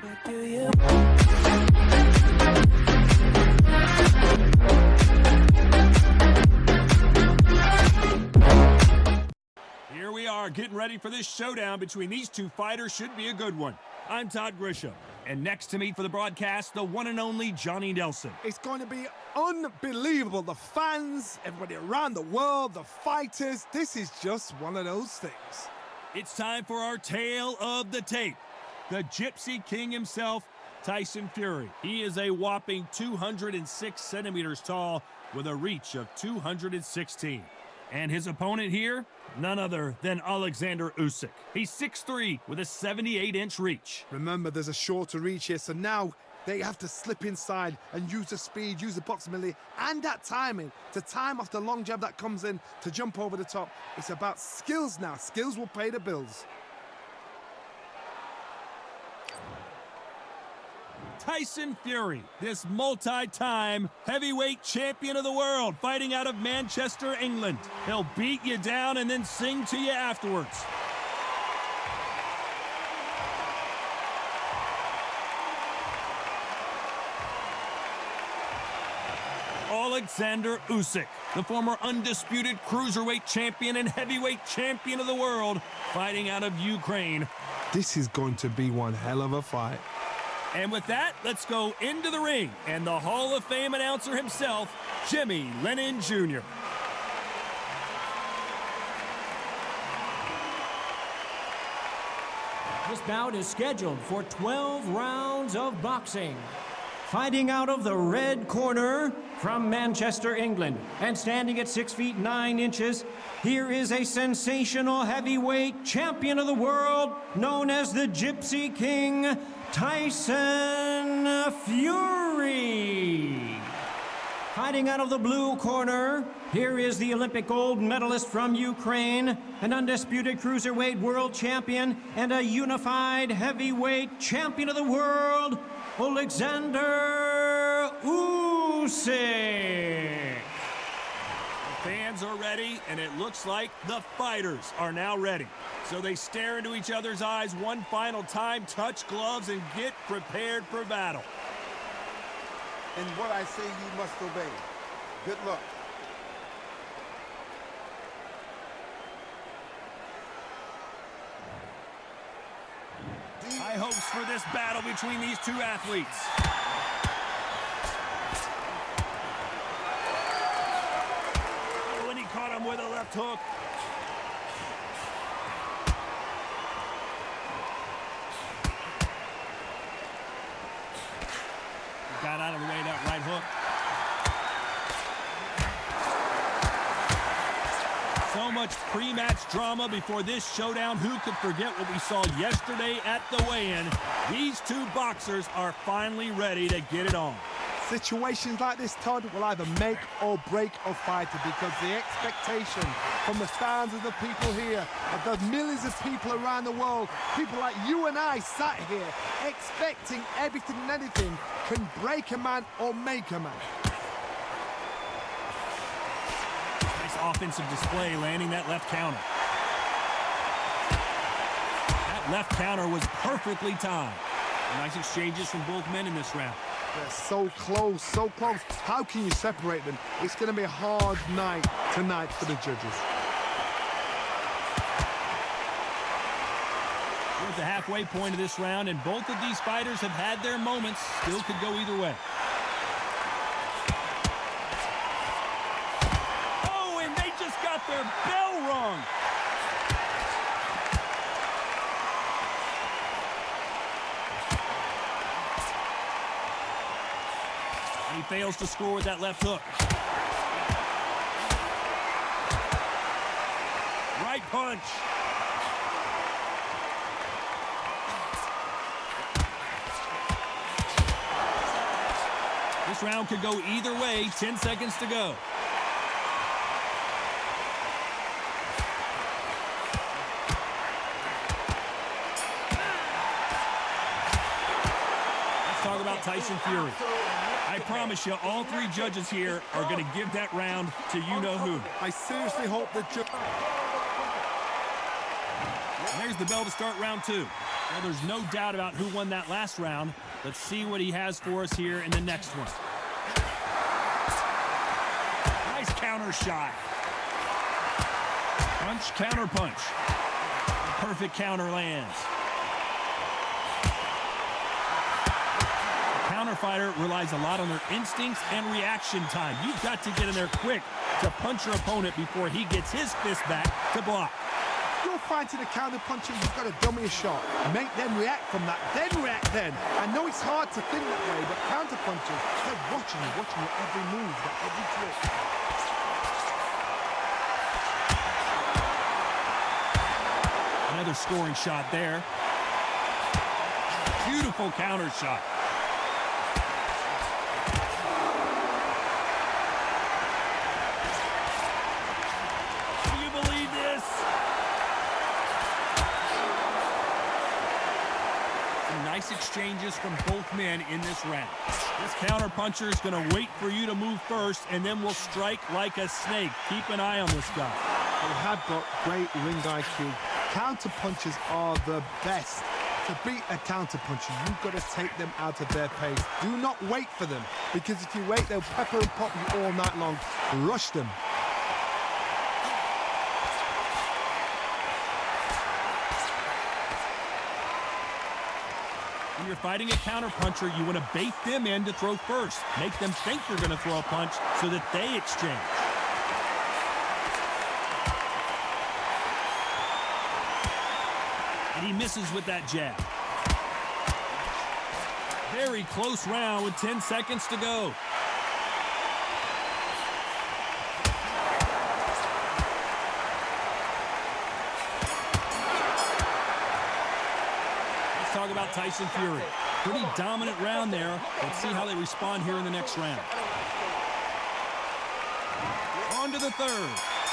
Here we are getting ready for this showdown between these two fighters. Should be a good one. I'm Todd Grisham, and next to me for the broadcast, the one and only Johnny Nelson. It's going to be unbelievable. The fans, everybody around the world, the fighters, this is just one of those things. It's time for our tale of the tape. The Gypsy King himself, Tyson Fury. He is a whopping 206 centimeters tall with a reach of 216. And his opponent here, none other than Oleksandr Usyk. He's 6'3" with a 78-inch reach. Remember, there's a shorter reach here, so now they have to slip inside and use the speed, use the proximity, and that timing to time off the long jab that comes in to jump over the top. It's about skills now. Skills will pay the bills. Tyson Fury, this multi-time heavyweight champion of the world, fighting out of Manchester, England. He'll beat you down and then sing to you afterwards. Oleksandr Usyk, the former undisputed cruiserweight champion and heavyweight champion of the world, fighting out of Ukraine. This is going to be one hell of a fight. And with that, let's go into the ring and the Hall of Fame announcer himself, Jimmy Lennon Jr. This bout is scheduled for 12 rounds of boxing. Fighting out of the red corner from Manchester, England, and standing at 6 feet 9 inches, here is a sensational heavyweight champion of the world known as the Gypsy King, Tyson Fury. Fighting out of the blue corner, here is the Olympic gold medalist from Ukraine, an undisputed cruiserweight world champion, and a unified heavyweight champion of the world, Oleksandr Usyk. The fans are ready, and it looks like the fighters are now ready. So they stare into each other's eyes one final time, touch gloves, and get prepared for battle. And what I say you must obey. Good luck. High hopes for this battle between these two athletes. Oh, and he caught him with a left hook. Got out of the way that right hook. So much pre-match drama before this showdown. Who could forget what we saw yesterday at the weigh-in? These two boxers are finally ready to get it on. Situations like this, Todd, will either make or break a fighter, because the expectation from the fans of the people here, of the millions of people around the world, people like you and I sat here expecting everything and anything, can break a man or make a man. Nice offensive display, landing that left counter. That left counter was perfectly timed. Nice exchanges from both men in this round. They're so close, so close. How can you separate them? It's going to be a hard night tonight for the judges. We're at the halfway point of this round, and both of these fighters have had their moments. Still could go either way. Oh, and they just got their bell rung. He fails to score with that left hook. Right punch. This round could go either way. 10 seconds to go. Let's talk about Tyson Fury. I promise you, all three judges here are going to give that round to you-know-who. I seriously hope that There's the bell to start round two. Well, there's no doubt about who won that last round. Let's see what he has for us here in the next one. Nice counter shot. Punch, counter punch. Perfect counter lands. The counter fighter relies a lot on their instincts and reaction time. You've got to get in there quick to punch your opponent before he gets his fist back to block. You're fighting a counter puncher, you've got to dummy a shot. Make them react from that, then react then. I know it's hard to think that way, but counter punchers, they're watching your every move, every trick. Another scoring shot there. Beautiful counter shot. Do you believe this? Some nice exchanges from both men in this round. This counter puncher is going to wait for you to move first and then will strike like a snake. Keep an eye on this guy. They have got great ring IQ. Counter punchers are the best. To beat a counter puncher, you've got to take them out of their pace. Do not wait for them, because if you wait, they'll pepper and pop you all night long. Rush them. When you're fighting a counter puncher, you want to bait them in to throw first. Make them think you're going to throw a punch so that they exchange. And he misses with that jab. Very close round with 10 seconds to go. Let's talk about Tyson Fury. Pretty dominant round there. Let's see how they respond here in the next round. On to the third.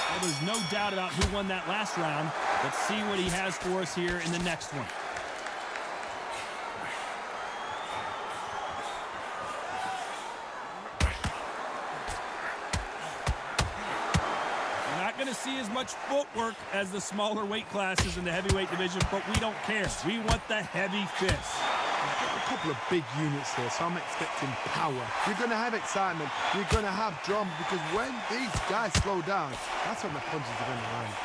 Well, there's no doubt about who won that last round. Let's see what he has for us here in the next one. We're not going to see as much footwork as the smaller weight classes in the heavyweight division, but we don't care. We want the heavy fists. A couple of big units here, so I'm expecting power. You're going to have excitement. You're going to have drama, because when these guys slow down, that's when the punches are going to land.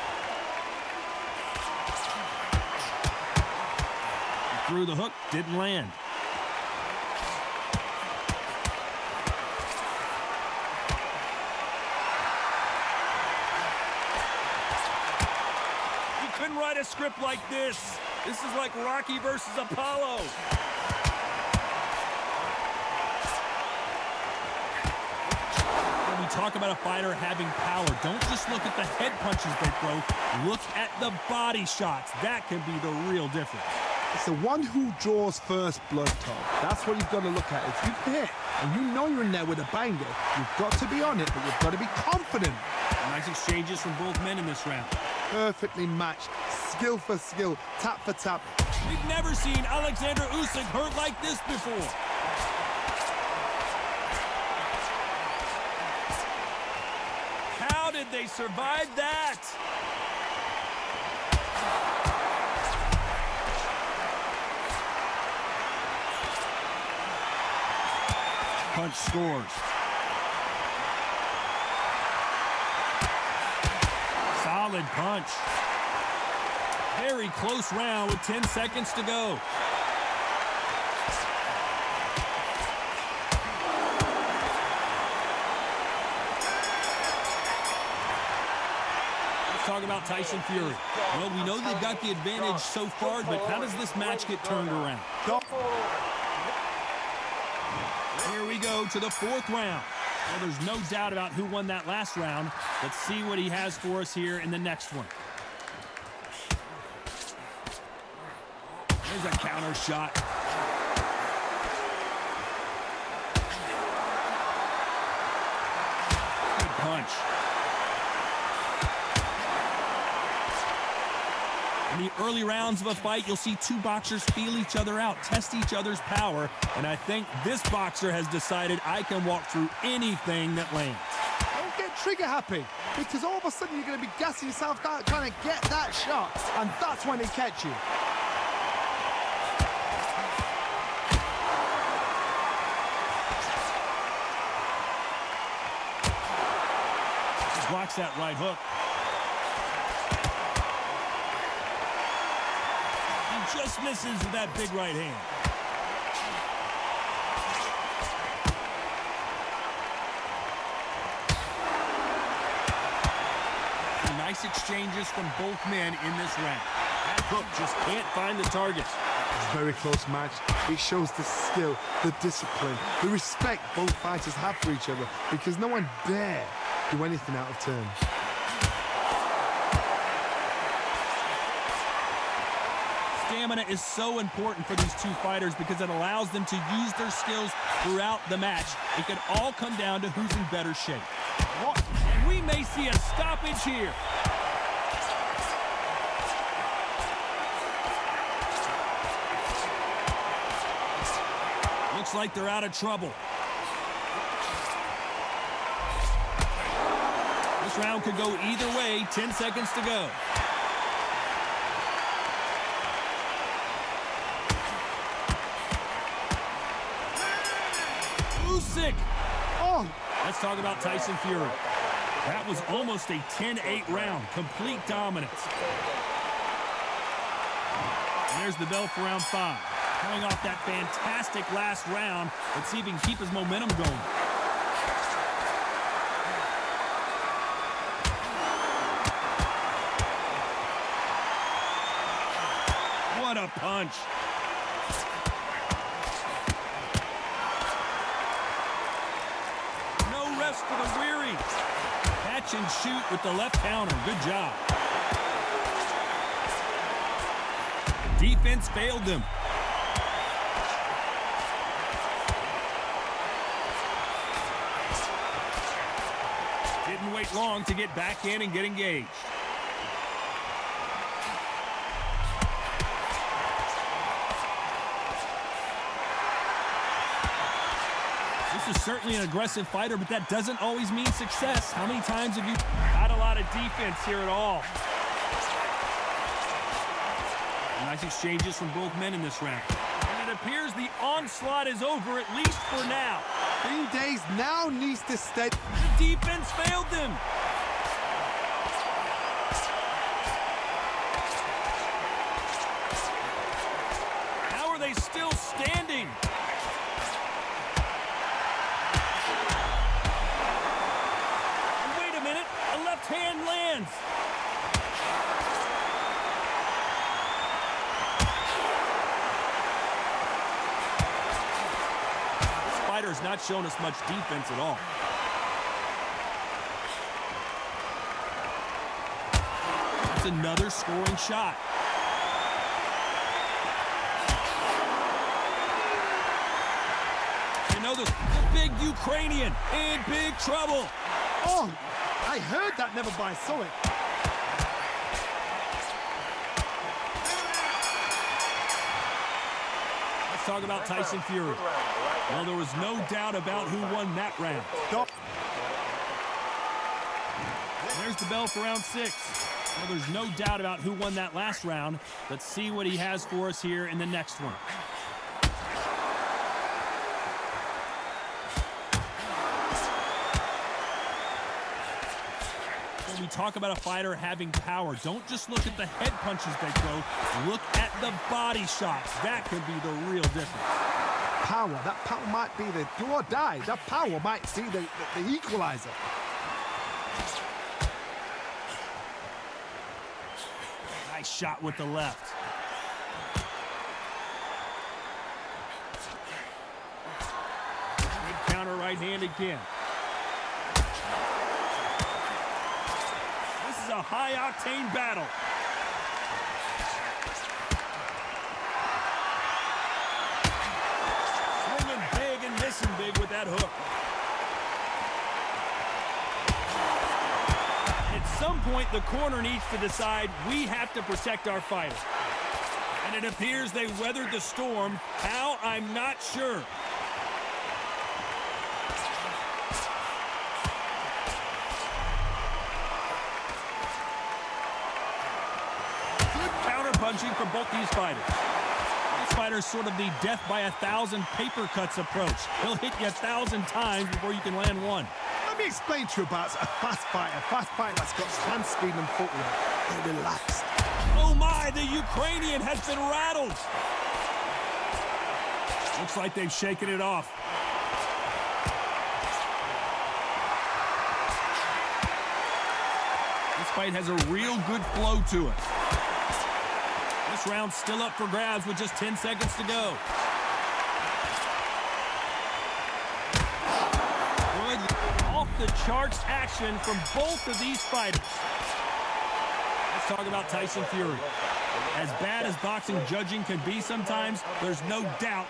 Through the hook, didn't land. You couldn't write a script like this. This is like Rocky versus Apollo. When we talk about a fighter having power, don't just look at the head punches they throw. Look at the body shots. That can be the real difference. It's the one who draws first blood, Tom. That's what you've got to look at. If you hit and you know you're in there with a banger, you've got to be on it, but you've got to be confident. Nice exchanges from both men in this round. Perfectly matched, skill for skill, tap for tap. We've never seen Oleksandr Usyk hurt like this before. How did they survive that? Punch scores. Solid punch. Very close round with 10 seconds to go. Let's talk about Tyson Fury. Well, we know they've got the advantage so far, but how does this match get turned around? Here we go to the fourth round. Well, there's no doubt about who won that last round. Let's see what he has for us here in the next one. There's a counter shot. Good punch. In the early rounds of a fight, you'll see two boxers feel each other out, test each other's power, and I think this boxer has decided I can walk through anything that lands. Don't get trigger happy, because all of a sudden you're going to be gassing yourself out trying to get that shot, and that's when they catch you. Blocks that right hook. He just misses with that big right hand. Nice exchanges from both men in this round. That hook just can't find the target. It's a very close match. It shows the skill, the discipline, the respect both fighters have for each other, because no one dare do anything out of turn. Stamina is so important for these two fighters because it allows them to use their skills throughout the match. It could all come down to who's in better shape. And we may see a stoppage here. Looks like they're out of trouble. This round could go either way. 10 seconds to go. Usyk. Oh! Let's talk about Tyson Fury. That was almost a 10-8 round. Complete dominance. And there's the bell for round 5. Coming off that fantastic last round. Let's see if he can keep his momentum going. What a punch. No rest for the weary. Catch and shoot with the left counter. Good job. Defense failed them. Didn't wait long to get back in and get engaged. This is certainly an aggressive fighter, but that doesn't always mean success. How many times have you had a lot of defense here at all? Nice exchanges from both men in this round. And it appears the onslaught is over, at least for now. Green Days now needs to stay. The defense failed them. How are they still standing? Wait a minute, a left hand lands. Fighter's not shown us much defense at all. That's another scoring shot. You know, the big Ukrainian in big trouble. Oh, I heard that, never by saw it. Let's talk about Tyson Fury. Well, there was no doubt about who won that round. There's the bell for round 6. Well, there's no doubt about who won that last round. Let's see what he has for us here in the next one. When we talk about a fighter having power, don't just look at the head punches they throw. Look at the body shots. That could be the real difference. Power. That power might be the do or die. That power might see the equalizer. Nice shot with the left. Good counter right hand again. This is a high-octane battle. Missing big with that hook. At some point, the corner needs to decide we have to protect our fighter. And it appears they weathered the storm. How? I'm not sure. Good counter-punching from both these fighters. Fighter's sort of the death by 1,000 paper cuts approach. He'll hit you 1,000 times before you can land one. Let me explain to you about a fast fighter that's got hand speed and footwork. They're relaxed. Oh my, the Ukrainian has been rattled. Looks like they've shaken it off. This fight has a real good flow to it. This round's still up for grabs with just 10 seconds to go. Good off-the-charts action from both of these fighters. Let's talk about Tyson Fury. As bad as boxing judging can be sometimes, there's no doubt.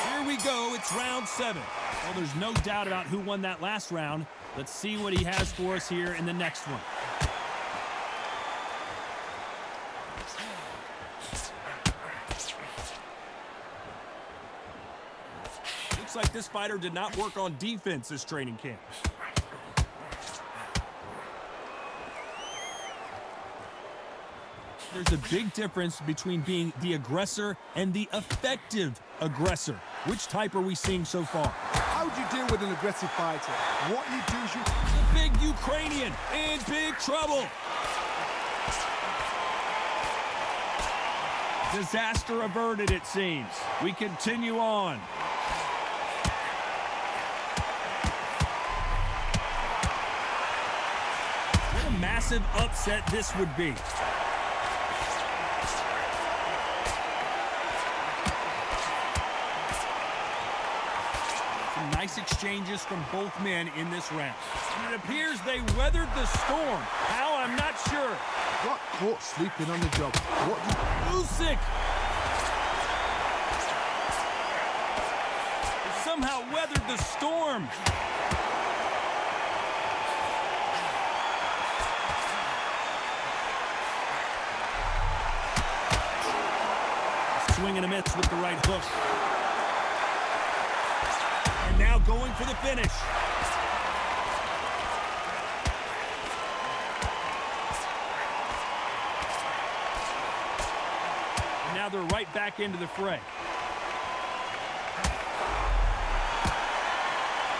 Here we go, it's round 7. Well, there's no doubt about who won that last round. Let's see what he has for us here in the next one. Looks like this fighter did not work on defense this training camp. There's a big difference between being the aggressor and the effective aggressor. Which type are we seeing so far? How do you deal with an aggressive fighter? What you do is you... The big Ukrainian in big trouble. Disaster averted, it seems. We continue on. What a massive upset this would be. Nice exchanges from both men in this round. And it appears they weathered the storm. How? I'm not sure. Got caught sleeping on the job. What do Usyk somehow weathered the storm. Swing and a miss with the right hook. Now going for the finish. And now they're right back into the fray.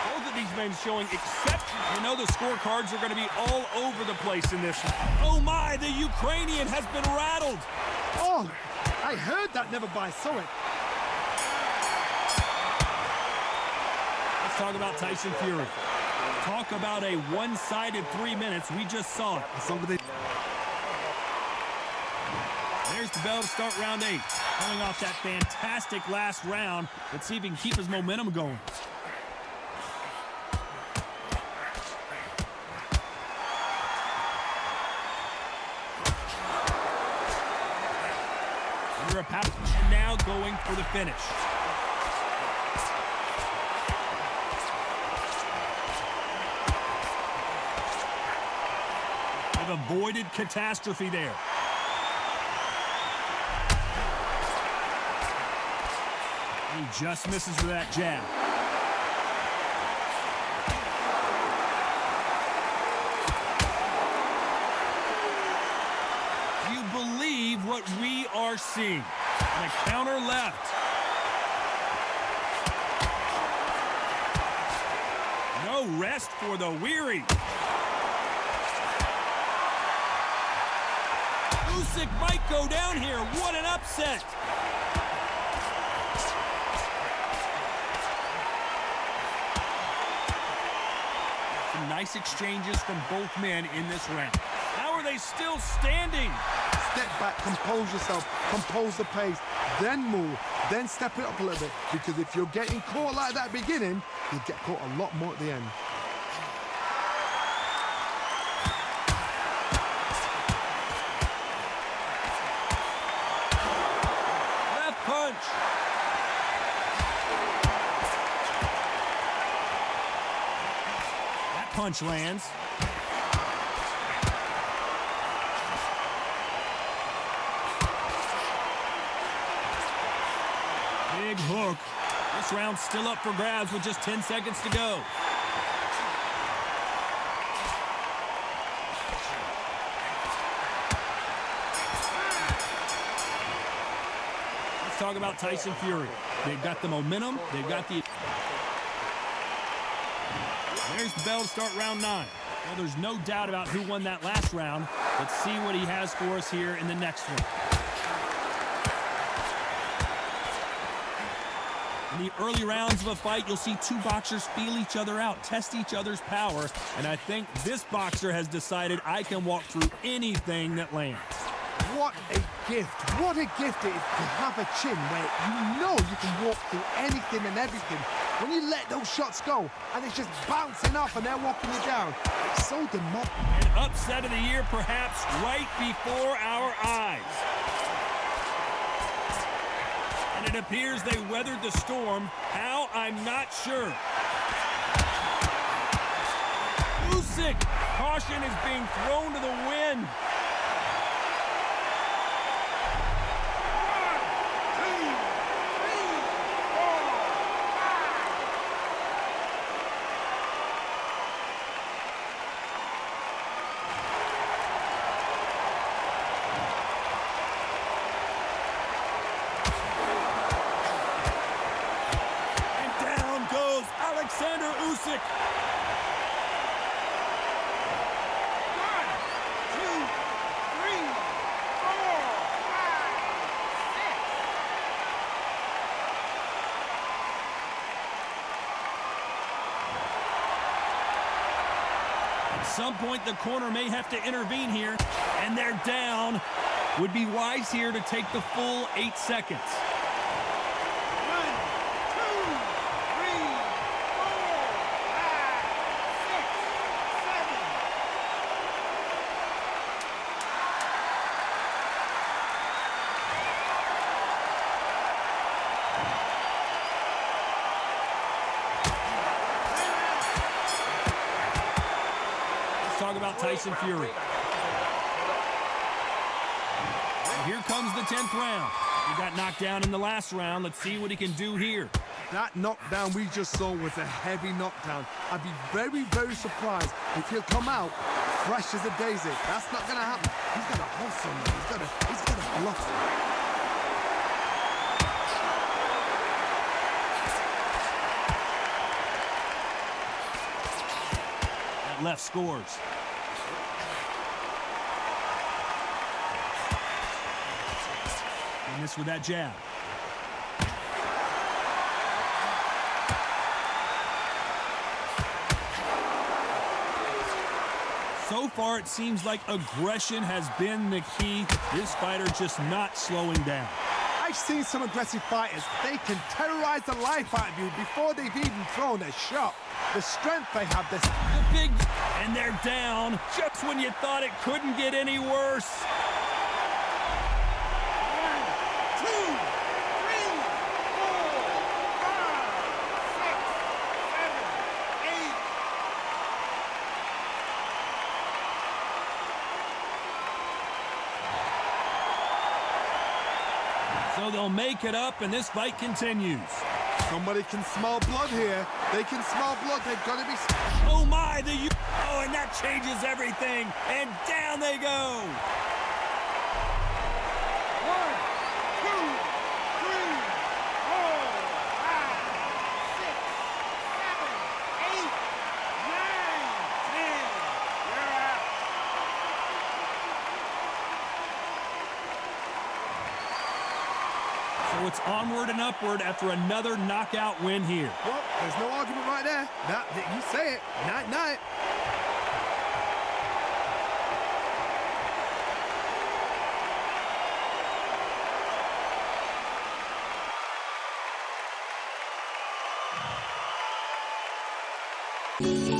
Both of these men showing exception. You know the scorecards are going to be all over the place in this one. Oh my, the Ukrainian has been rattled. Oh, I heard that, never by saw it. Talk about Tyson Fury. Talk about a one-sided 3 minutes. We just saw it. Somebody. There's the bell to start round 8. Coming off that fantastic last round. Let's see if he can keep his momentum going. Under a power. And now going for the finish. Avoided catastrophe there. He just misses with that jab. You believe what we are seeing. And a counter left. No rest for the weary. Usyk might go down here. What an upset. Some nice exchanges from both men in this round. How are they still standing? Step back, compose yourself, compose the pace, then move, then step it up a little bit. Because if you're getting caught like that beginning, you'll get caught a lot more at the end. Punch. That punch lands. Big hook. This round's still up for grabs with just 10 seconds to go. Talk about Tyson Fury. They've got the momentum. They've got the... There's the bell to start round 9. Well, there's no doubt about who won that last round. Let's see what he has for us here in the next one. In the early rounds of a fight, you'll see two boxers feel each other out, test each other's power, and I think this boxer has decided I can walk through anything that lands. What a gift. What a gift it is to have a chin where you know you can walk through anything and everything. When you let those shots go and it's just bouncing off and they're walking you down, it's so demoralizing. An upset of the year perhaps right before our eyes. And it appears they weathered the storm. How? I'm not sure. Usyk! Caution is being thrown to the wind. Oleksandr Usyk. 1, 2, 3, 4, 5, 6, 7, 8, 9, 10. At some point, the corner may have to intervene here, and they're down. Would be wise here to take the full 8 seconds. Talk about Tyson Fury. And here comes the 10th round. He got knocked down in the last round. Let's see what he can do here. That knockdown we just saw was a heavy knockdown. I'd be very, very surprised if he'll come out fresh as a daisy. That's not going to happen. He's got to hustle, man. He's got to bluff him. Left scores. And this with that jab. So far, it seems like aggression has been the key. This fighter just not slowing down. I've seen some aggressive fighters. They can terrorize the life out of you before they've even thrown a shot. The strength they have, the big, and they're down just when you thought it couldn't get any worse. 1, 2, 3, 4, 5, 6, 7, 8, 9, 10. So they'll make it up, and this fight continues. Somebody can smell blood here. They can smell blood. They've got to be... Oh, my. Oh, and that changes everything. And down they go. 1, 2, 3, 4, 5, 6, 7, 8, 9, 10. You're out. So it's onward and upward after another knockout win here. Well, there's no argument right there. You say it. Night-night. Yeah.